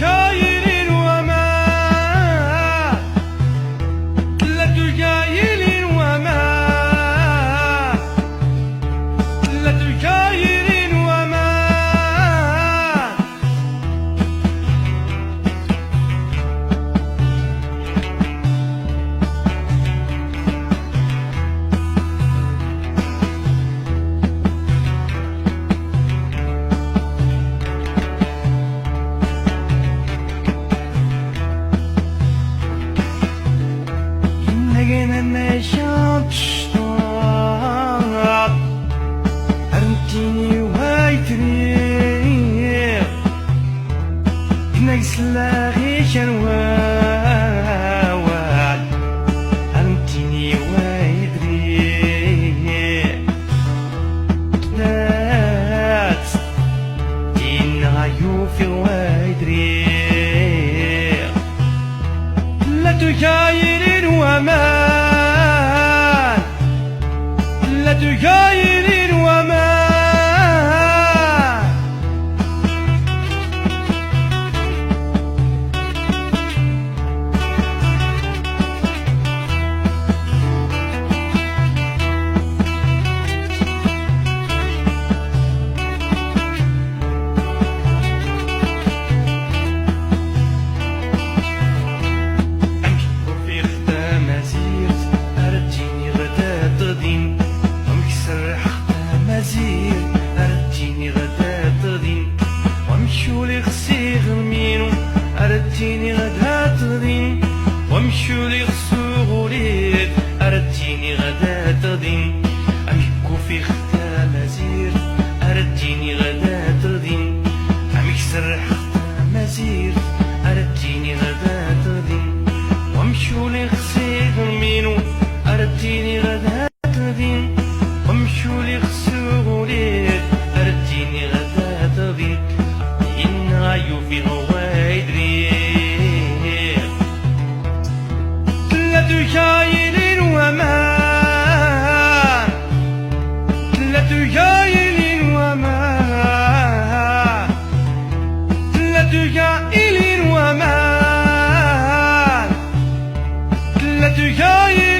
كاين وما ثلاث كاين وما ثلاث كاين وما أنا شطشط أرنتيني وايتري ناقص لاغي شروال أرنتيني وايتري تنات دين غايو في وايتري لا تكاين وما تكاين وما في خدا مزيرت أرديني غدا تضين مزير أرديني غدا تضين وامشوا لي خسي غرمينو أرديني غدا تضين وامشوا لي خسو غوليد أرديني غدا تضين أمكو في خدا مزير أرديني غدا تضين أمكسر خدا مزير أرديني غدا تضين وامشوا لي خسي غرمينو أرديني غدا تضين وامشوا لي خسوليت أرديني غدا تضيق إن غايو في غوايدري ثلاث كاين وما ثلاث كاين وما ثلاث كاين وما ثلاث كاين